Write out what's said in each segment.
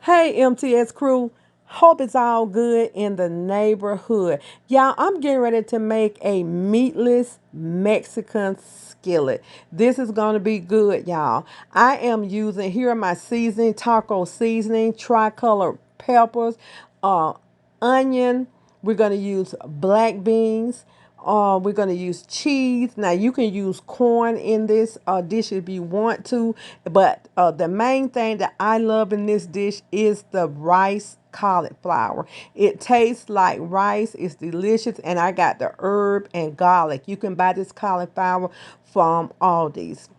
Hey, MTS crew. Hope it's all good in the neighborhood. Y'all, I'm getting ready to make a meatless Mexican skillet. This is going to be good, y'all. I am using, here are my seasoning, taco seasoning, tricolor peppers, uh, onion. We're going to use black beans. We're going to use cheese. Now, you can use corn in this dish if you want to, but the main thing that I love in this dish is the rice cauliflower. It tastes like rice. It's delicious, and I got the herb and garlic. You can buy this cauliflower from Aldi's.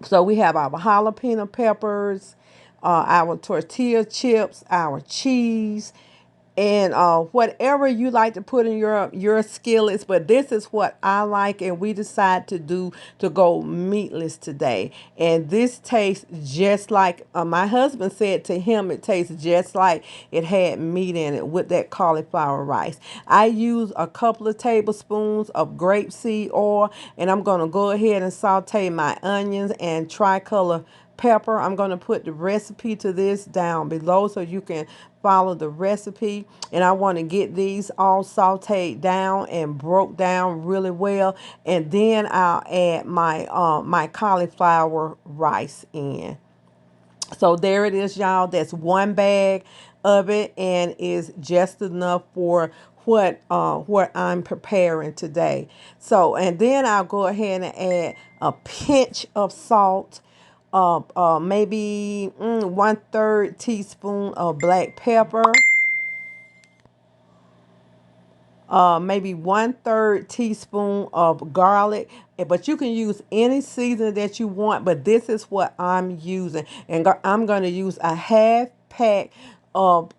So we have our jalapeno peppers, our tortilla chips, our cheese, and whatever you like to put in your skillets. But this is what I like, and we decide to do to go meatless today. And this tastes just like my husband said to him, it tastes just like it had meat in it with that cauliflower rice. I use a couple of tablespoons of grapeseed oil, and I'm going to go ahead and saute my onions and tricolor pepper. I'm going to put the recipe to this down below so you can follow the recipe. And I want to get these all sauteed down and broke down really well, and then I'll add my cauliflower rice in. So there it is, y'all. That's one bag of it, and is just enough for what I'm preparing today. So, and then I'll go ahead and add a pinch of salt, maybe 1/3 teaspoon of black pepper, maybe 1/3 teaspoon of garlic. But you can use any seasoning that you want, but this is what I'm using. And I'm going to use a half pack of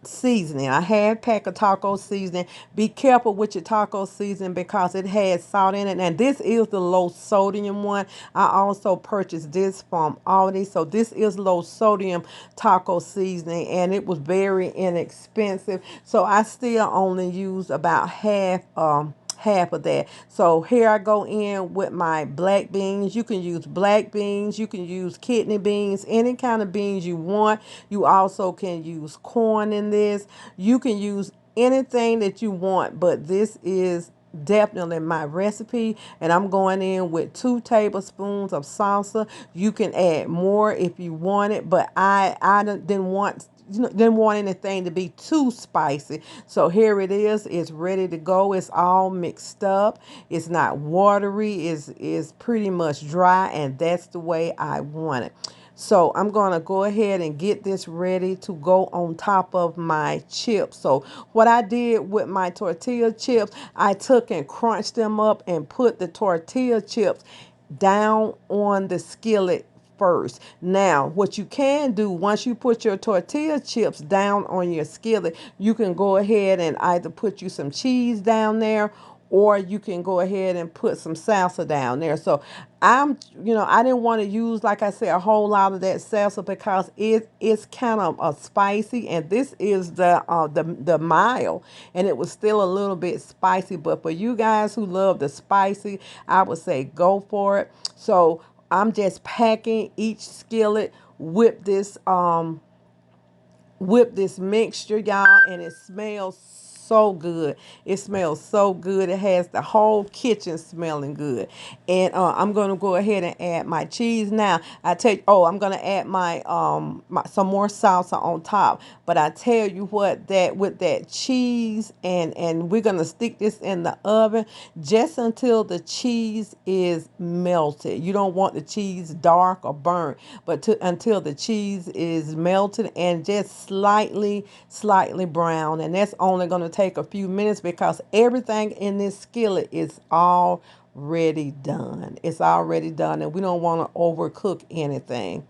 seasoning. A half pack of taco seasoning. Be careful with your taco seasoning because it has salt in it. And this is the low sodium one. I also purchased this from Aldi. So this is low sodium taco seasoning, and it was very inexpensive. So I still only used about half of that. So here I go in with my black beans. You can use black beans, you can use kidney beans, any kind of beans you want. You also can use corn in this. You can use anything that you want, but this is definitely my recipe. And I'm going in with 2 tablespoons of salsa. You can add more if you want it, but I didn't want anything to be too spicy. So here it is. It's ready to go. It's all mixed up. It's not watery. It's pretty much dry, and that's the way I want it. So I'm going to go ahead and get this ready to go on top of my chips. So what I did with my tortilla chips, I took and crunched them up and put the tortilla chips down on the skillet first. Now, what you can do once you put your tortilla chips down on your skillet, you can go ahead and either put you some cheese down there, or you can go ahead and put some salsa down there. So I didn't want to use, like I said, a whole lot of that salsa because it's kind of spicy, and this is the mild, and it was still a little bit spicy. But for you guys who love the spicy, I would say go for it. So I'm just packing each skillet with this mixture, y'all, and it smells so good. It smells so good. It has the whole kitchen smelling good. And I'm gonna go ahead and add my cheese now. I'm gonna add some more salsa on top. But I tell you what, that with that cheese, and we're gonna stick this in the oven just until the cheese is melted. You don't want the cheese dark or burnt, but until the cheese is melted and just slightly brown. And that's only going to take a few minutes because everything in this skillet is already done. It's already done, and we don't want to overcook anything.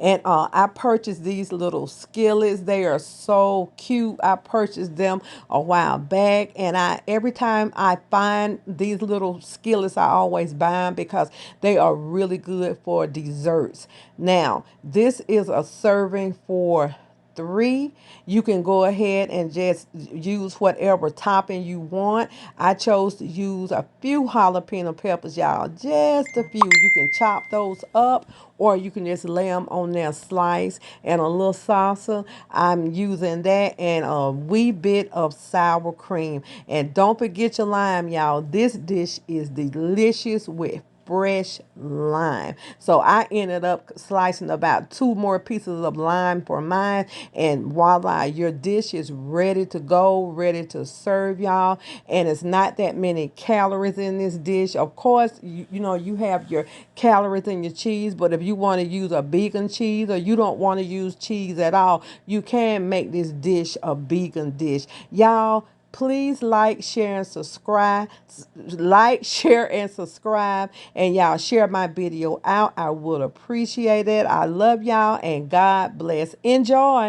And I purchased these little skillets. They are so cute. I purchased them a while back, and every time I find these little skillets, I always buy them because they are really good for desserts. Now, this is a serving for 3. You can go ahead and just use whatever topping you want. I chose to use a few jalapeno peppers, y'all, just a few. You can chop those up, or you can just lay them on their slice, and a little salsa. I'm using that, and a wee bit of sour cream. And don't forget your lime, y'all. This dish is delicious with fresh lime. So I ended up slicing about 2 more pieces of lime for mine, and voila, your dish is ready to go, ready to serve, y'all. And it's not that many calories in this dish. Of course, you know, you have your calories in your cheese, but if you want to use a vegan cheese, or you don't want to use cheese at all, you can make this dish a vegan dish, y'all. Please like, share, and subscribe. Like, share, and subscribe. And y'all share my video out. I would appreciate it. I love y'all, and God bless. Enjoy.